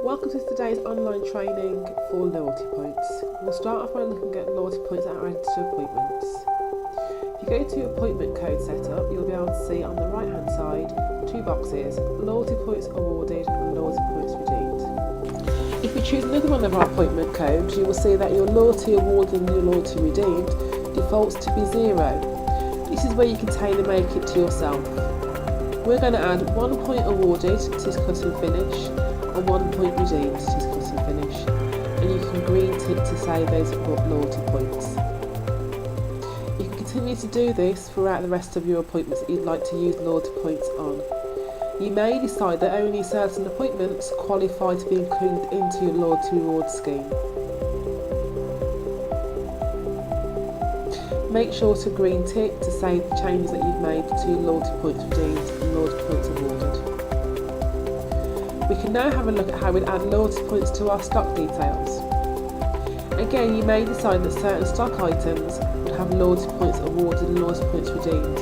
Welcome to today's online training for loyalty points. We'll start off by looking at loyalty points that are added to appointments. If you go to appointment code setup, you'll be able to see on the right hand side two boxes: loyalty points awarded and loyalty points redeemed. If you choose another one of our appointment codes, you will see that your loyalty awarded and your loyalty redeemed defaults to be 0. This is where you can tailor make it to yourself. We're going to add 1 point awarded to this cut and finish and 1 point redeemed to this cut and finish, and you can green tick to save those loyalty points. You can continue to do this throughout the rest of your appointments that you'd like to use loyalty points on. You may decide that only certain appointments qualify to be included into your loyalty reward scheme. Make sure to green tick to save the changes that you've made to your loyalty points redeemed and loyalty points awarded. We can now have a look at how we'd add loyalty points to our stock details. Again, you may decide that certain stock items would have loyalty points awarded and loyalty points redeemed.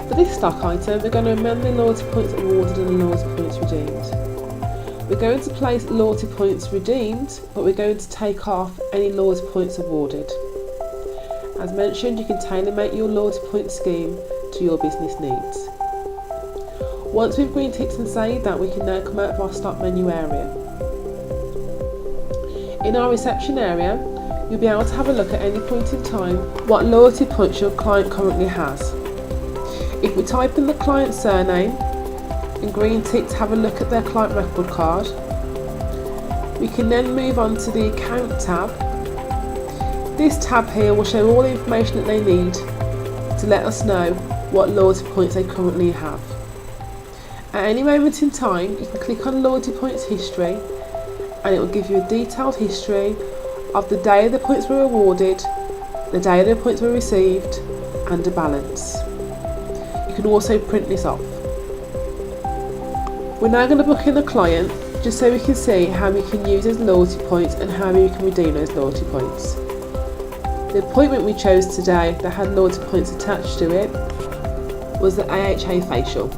For this stock item, we're going to amend the loyalty points awarded and loyalty points redeemed. We're going to place loyalty points redeemed, but we're going to take off any loyalty points awarded. As mentioned, you can tailor make your loyalty point scheme to your business needs. Once we've green ticked and saved that, we can now come out of our stock menu area. In our reception area, you'll be able to have a look at any point in time what loyalty points your client currently has. If we type in the client's surname and green tick to have a look at their client record card, we can then move on to the account tab. This tab here will show all the information that they need to let us know what loyalty points they currently have. At any moment in time, you can click on loyalty points history and it will give you a detailed history of the day the points were awarded, the day the points were received, and a balance. You can also print this off. We're now going to book in a client just so we can see how we can use those loyalty points and how we can redeem those loyalty points. The appointment we chose today that had loyalty points attached to it was the AHA facial.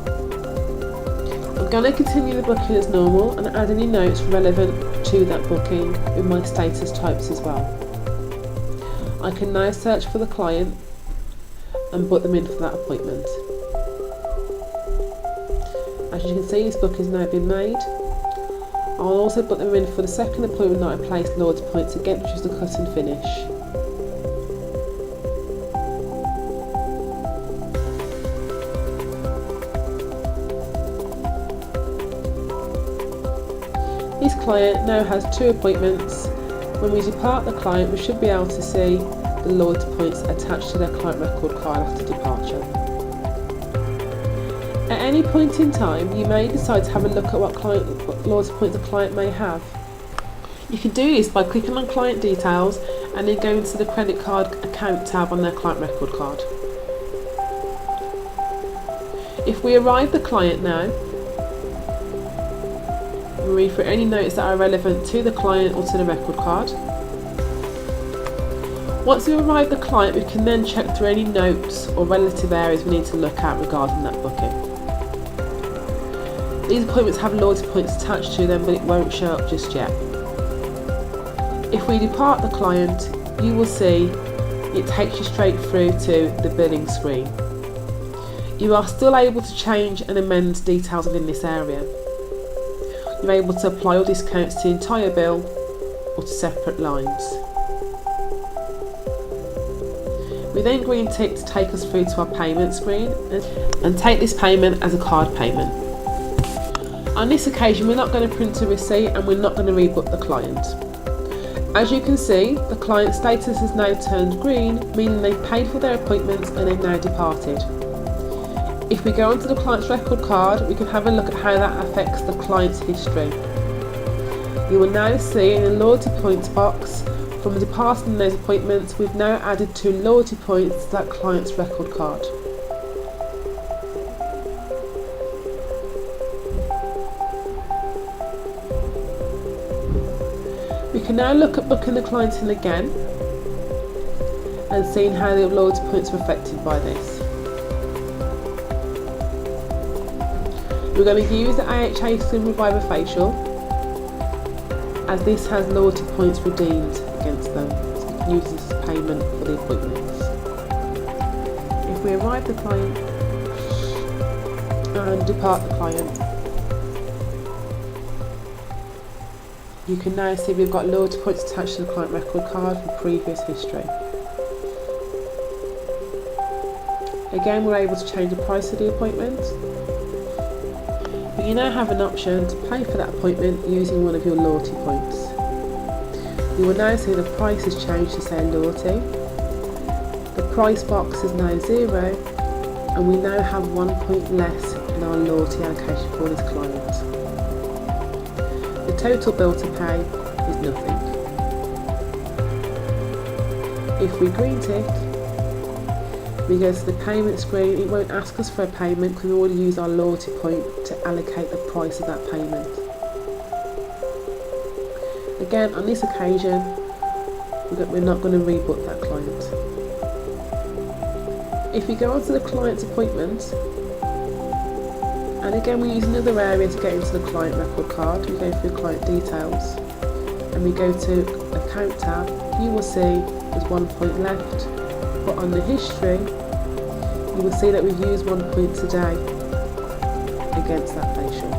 I'm going to continue the booking as normal and add any notes relevant to that booking with my status types as well. I can now search for the client and book them in for that appointment. As you can see, this booking has now been made. I'll also book them in for the second appointment that I placed loyalty points again, which is the cut and finish. This client now has 2 appointments. When we depart the client, we should be able to see the loyalty points attached to their client record card after departure. At any point in time, you may decide to have a look at what loyalty points the client may have. You can do this by clicking on client details and then going to the credit card account tab on their client record card. If we arrive the client now, we'll read through any notes that are relevant to the client or to the record card. Once we've arrived the client, we can then check through any notes or relative areas we need to look at regarding that booking. These appointments have loyalty points attached to them, but it won't show up just yet. If we depart the client, you will see it takes you straight through to the billing screen. You are still able to change and amend details within this area. You're able to apply your discounts to the entire bill or to separate lines. We then green tick to take us through to our payment screen and take this payment as a card payment. On this occasion, we're not going to print a receipt and we're not going to rebook the client. As you can see, the client status has now turned green, meaning they've paid for their appointments and they've now departed. If we go onto the client's record card, we can have a look at how that affects the client's history. You will now see in the loyalty points box, from departing those appointments, we've now added 2 loyalty points to that client's record card. We can now look at booking the client in again and seeing how the loyalty points are affected by this. We're going to use the AHA Skin Reviver Facial as this has loyalty points redeemed against them, so we can use this as payment for the appointments. If we arrive the client and depart the client, you can now see we've got loyalty points attached to the client record card from previous history. Again, we're able to change the price of the appointment, but you now have an option to pay for that appointment using one of your loyalty points. You will now see the price has changed to say loyalty. The price box is now 0, and we now have 1 point less in our loyalty allocation for this client. The total bill to pay is nothing. If we green tick, we go to the payment screen. It won't ask us for a payment because we already used our loyalty point to allocate the price of that payment. Again, on this occasion, we're not going to rebook that client. If we go onto the client's appointment, and again we use another area to get into the client record card, we go through client details, and we go to account tab, you will see there's 1 point left, but on the history, you will see that we've used 1 point today against that facial,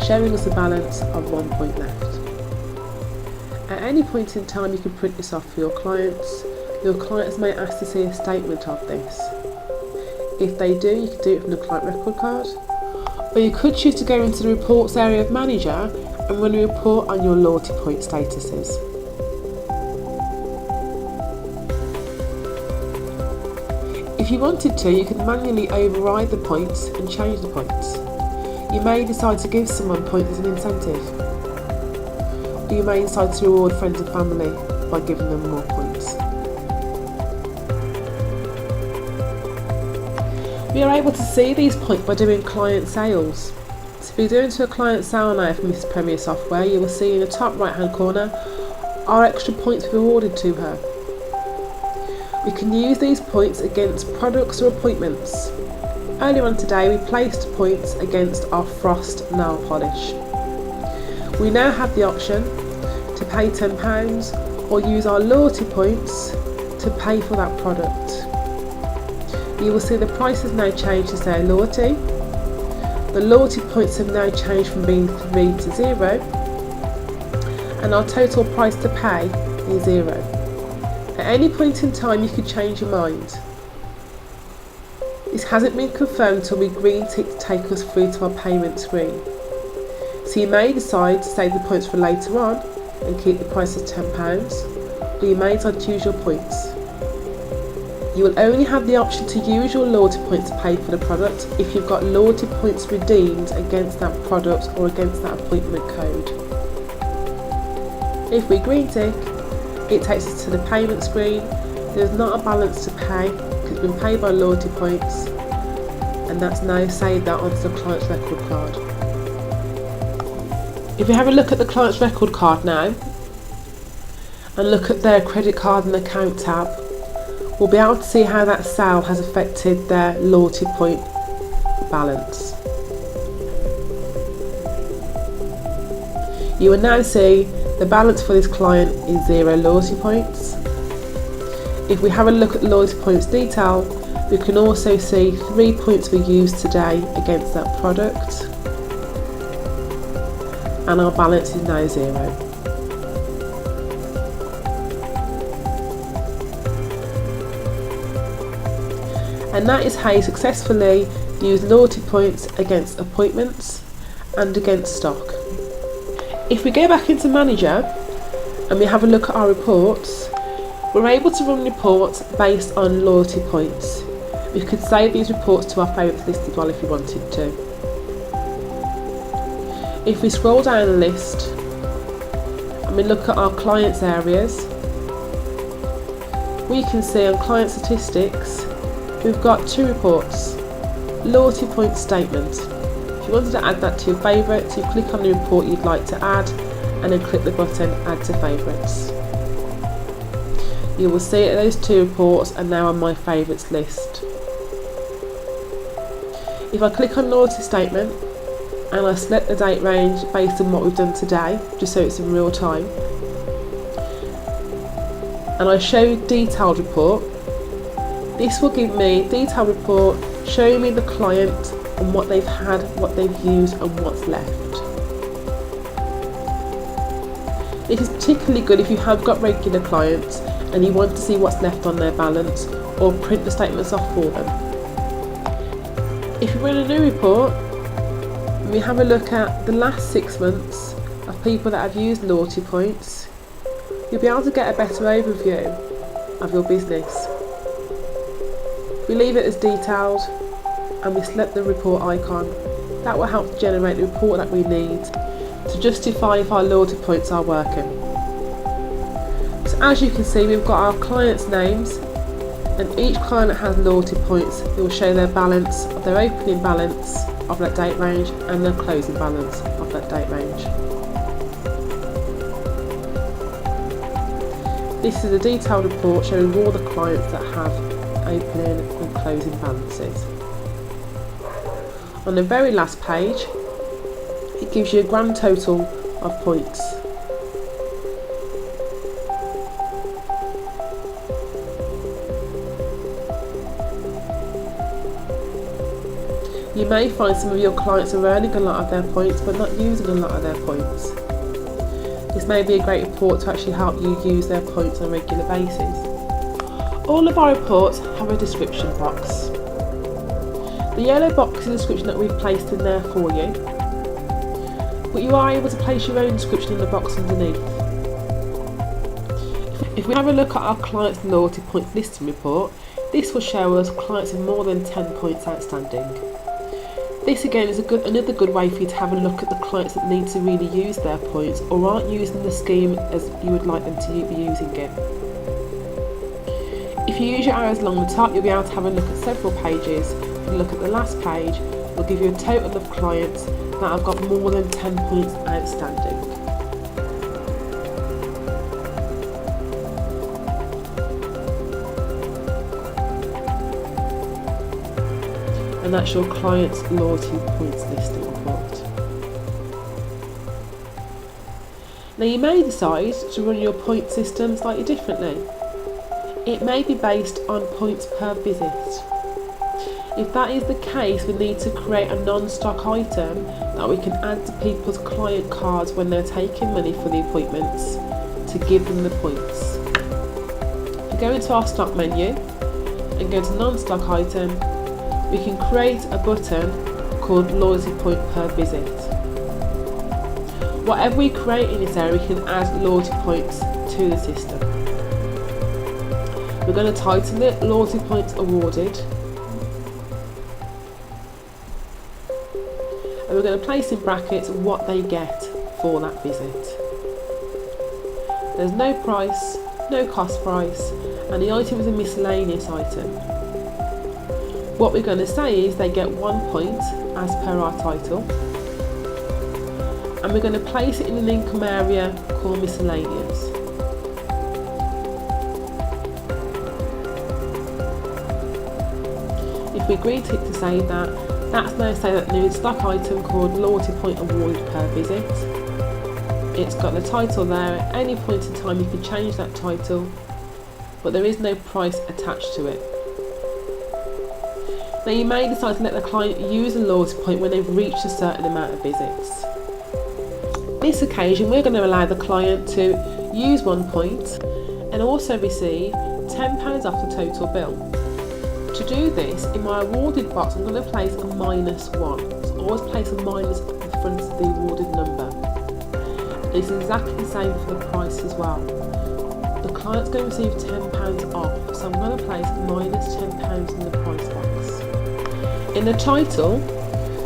showing us a balance of 1 point left. At any point in time, you can print this off for your clients. Your clients may ask to see a statement of this. If they do, you can do it from the client record card, or you could choose to go into the reports area of manager and run a report on your loyalty point statuses. If you wanted to, you could manually override the points and change the points. You may decide to give someone points as an incentive, or you may decide to reward friends and family by giving them more points. We are able to see these points by doing client sales. So if you go into a client sale now from Mrs. Premier Software, you will see in the top right hand corner our extra points we've awarded to her. We can use these points against products or appointments. Earlier on today we placed points against our Frost nail polish. We now have the option to pay £10 or use our loyalty points to pay for that product. You will see the price has now changed to say loyalty. The loyalty points have now changed from being 3 to 0, and our total price to pay is 0. At any point in time you could change your mind. This hasn't been confirmed until we green tick to take us through to our payment screen. So you may decide to save the points for later on and keep the price as £10, or you may decide to use your points. You will only have the option to use your loyalty points to pay for the product if you've got loyalty points redeemed against that product or against that appointment code. If we green tick, it takes us to the payment screen. There's not a balance to pay because it's been paid by loyalty points, and that's now saved that onto the client's record card. If you have a look at the client's record card now and look at their credit card and account tab, we'll be able to see how that sale has affected their loyalty point balance. You will now see the balance for this client is 0 loyalty points. If we have a look at the loyalty points detail, we can also see 3 points were used today against that product, and our balance is now 0. And that is how you successfully use loyalty points against appointments and against stock. If we go back into Manager and we have a look at our reports, we're able to run reports based on loyalty points. We could save these reports to our favourites list as well if we wanted to. If we scroll down the list and we look at our clients areas, we can see on client statistics we've got 2 reports. Loyalty point statement. If you wanted to add that to your favourites, you click on the report you'd like to add and then click the button add to favourites. You will see that those 2 reports are now on my favourites list. If I click on loyalty statement, and I select the date range based on what we've done today, just so it's in real time. And I show detailed report. This will give me detailed report showing me the client and what they've had, what they've used and what's left. This is particularly good if you have got regular clients and you want to see what's left on their balance or print the statements off for them. If you run a new report, we have a look at the last 6 months of people that have used loyalty points, you'll be able to get a better overview of your business. We leave it as detailed and we select the report icon. That will help to generate the report that we need to justify if our loyalty points are working. So as you can see, we've got our clients' names, and each client that has loyalty points, it will show their balance, of their opening balance of that date range and their closing balance of that date range. This is a detailed report showing all the clients that have opening and closing balances. On the very last page, it gives you a grand total of points. You may find some of your clients are earning a lot of their points but not using a lot of their points. This may be a great report to actually help you use their points on a regular basis. All of our reports have a description box. The yellow box is the description that we've placed in there for you, but you are able to place your own description in the box underneath. If we have a look at our clients' loyalty points listing report, this will show us clients with more than 10 points outstanding. This again is another good way for you to have a look at the clients that need to really use their points or aren't using the scheme as you would like them to be using it. If you use your arrows along the top, you'll be able to have a look at several pages. If you look at the last page, it'll give you a total of clients that have got more than 10 points outstanding. And that's your client's loyalty points listing report. Now you may decide to run your point system slightly differently. It may be based on points per visit. If that is the case, we need to create a non-stock item that we can add to people's client cards when they're taking money for the appointments to give them the points. If you go into our stock menu and go to non-stock item, we can create a button called loyalty point per visit. Whatever we create in this area, we can add loyalty points to the system. We're going to title it loyalty points awarded, and we're going to place in brackets what they get for that visit. There's no price, no cost price, and the item is a miscellaneous item. What we're going to say is they get 1 point as per our title, and we're going to place it in an income area called miscellaneous. If we agree to save that, that's now say that new stock item called loyalty point awarded per visit. It's got the title there. At any point in time you can change that title, but there is no price attached to it. Now you may decide to let the client use a loyalty point when they've reached a certain amount of visits. On this occasion, we're going to allow the client to use 1 point and also receive £10 off the total bill. To do this, in my awarded box, I'm going to place a -1. So always place a minus at the front of the awarded number. It's exactly the same for the price as well. The client's going to receive £10 off, so I'm going to place -10 in the price box. In the title,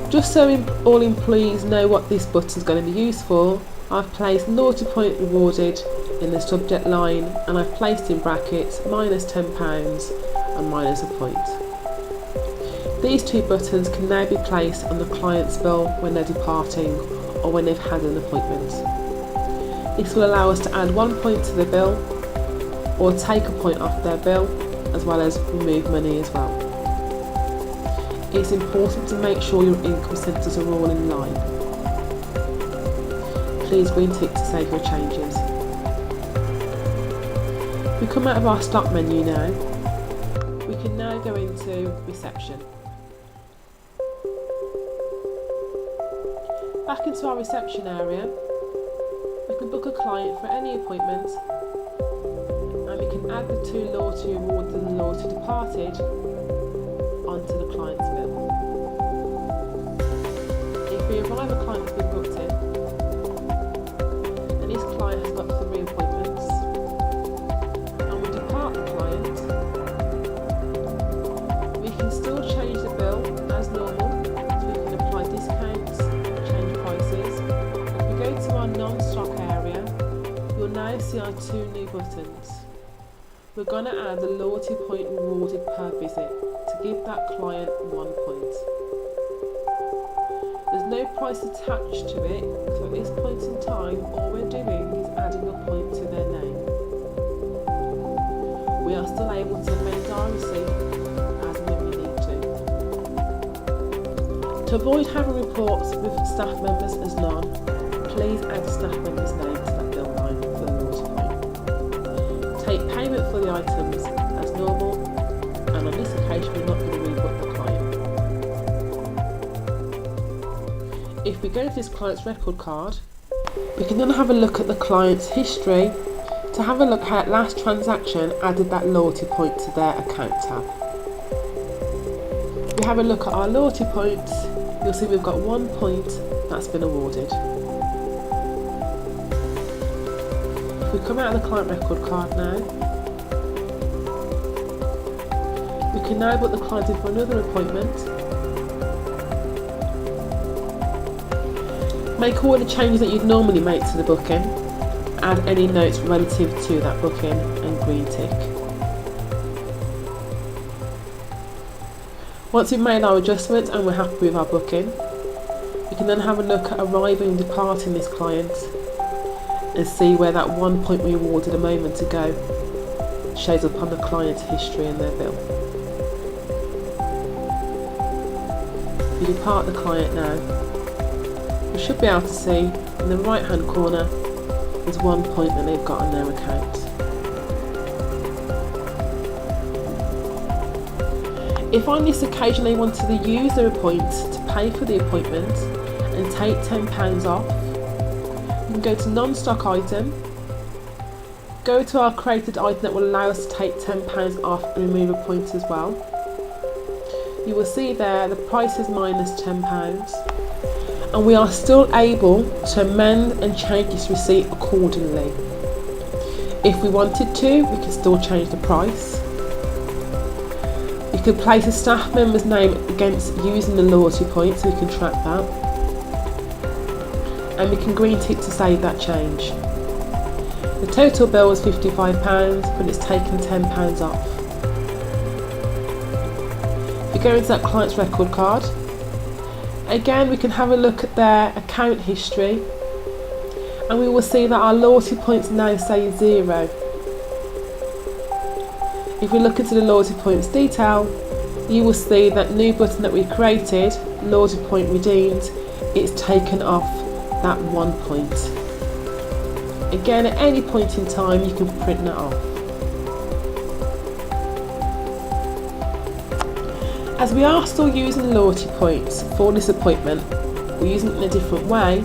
just so all employees know what this button is going to be used for, I've placed loyalty point rewarded in the subject line, and I've placed in brackets -10 and minus a point. These two buttons can now be placed on the client's bill when they're departing or when they've had an appointment. This will allow us to add 1 point to the bill or take a point off their bill, as well as remove money as well. it's important to make sure your income centres are all in line. Please green tick to save your changes. We come out of our stop menu now. We can now go into reception. Back into our reception area, we can book a client for any appointment, and we can add the 2 loyalty rewards and loyalty departed onto the client's bill. If we arrive, a client has been booked in, and this client has got 3 appointments, and we depart the client, we can still change the bill as normal, so we can apply discounts, change prices. If we go to our non-stock area, you'll now see our 2 new buttons. We're going to add the loyalty point rewarded per visit to give that client 1 point. There's no price attached to it, so at this point in time all we're doing is adding a point to their name. We are still able to amend our receipt as and when we need to. To avoid having reports with staff members as none, please add a staff member's name to that bill line for the loyalty point. Take payment for the items as normal, and on this occasion we're not going to rebook the client. If we go to this client's record card, we can then have a look at the client's history to have a look how that last transaction added that loyalty point to their account tab. If we have a look at our loyalty points, you'll see we've got 1 point that's been awarded. If we come out of the client record card now, we can now book the client in for another appointment. Make all the changes that you'd normally make to the booking, add any notes relative to that booking, and green tick. Once we've made our adjustments and we're happy with our booking, we can then have a look at arriving and departing this client and see where that 1 point we awarded a moment ago shows up on the client's history and their bill. If we depart the client now, we should be able to see in the right hand corner there's 1 point that they've got on their account. If on this occasion they wanted to use their points to pay for the appointment and take £10 off, we can go to non-stock item, go to our created item that will allow us to take £10 off and remove a point as well. You will see there the price is minus £10, and we are still able to amend and change this receipt accordingly. If we wanted to, we can still change the price. We could place a staff member's name against using the loyalty point so we can track that. And we can green tick to save that change. The total bill was £55, but it's taken £10 off. If we go into that client's record card, again we can have a look at their account history, and we will see that our loyalty points now say 0. If we look into the loyalty points detail, you will see that new button that we created, loyalty point redeemed, it's taken off that 1 point. Again, at any point in time you can print that off. As we are still using loyalty points for this appointment, we're using it in a different way,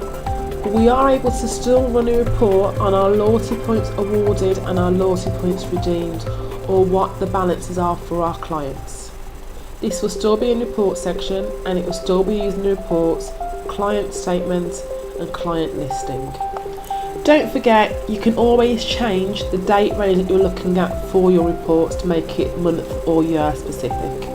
but we are able to still run a report on our loyalty points awarded and our loyalty points redeemed, or what the balances are for our clients. This will still be in the report section, and it will still be used in the reports, client statement and client listing. Don't forget, you can always change the date range that you're looking at for your reports to make it month or year specific.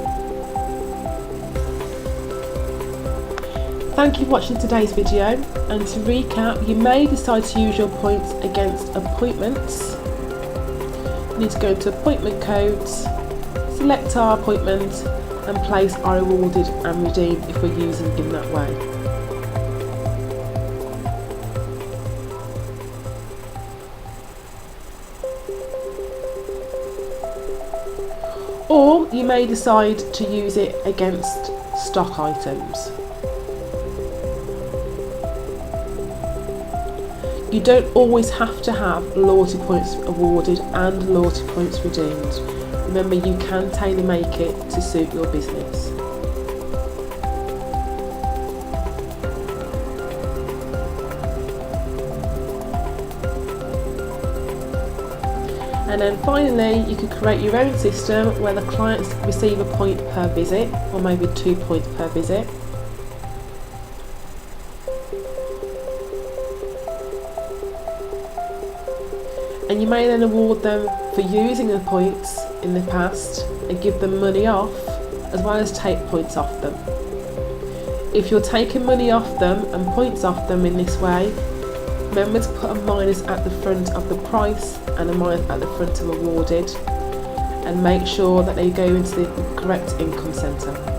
Thank you for watching today's video, and to recap, you may decide to use your points against appointments. We need to go into appointment codes, select our appointment and place our awarded and redeemed if we're using in that way. Or you may decide to use it against stock items. You don't always have to have loyalty points awarded and loyalty points redeemed. Remember, you can tailor make it to suit your business. And then finally, you could create your own system where the clients receive a point per visit, or maybe 2 points per visit. And you may then award them for using the points in the past and give them money off, as well as take points off them. If you're taking money off them and points off them in this way, remember to put a minus at the front of the price and a minus at the front of awarded, and make sure that they go into the correct income centre.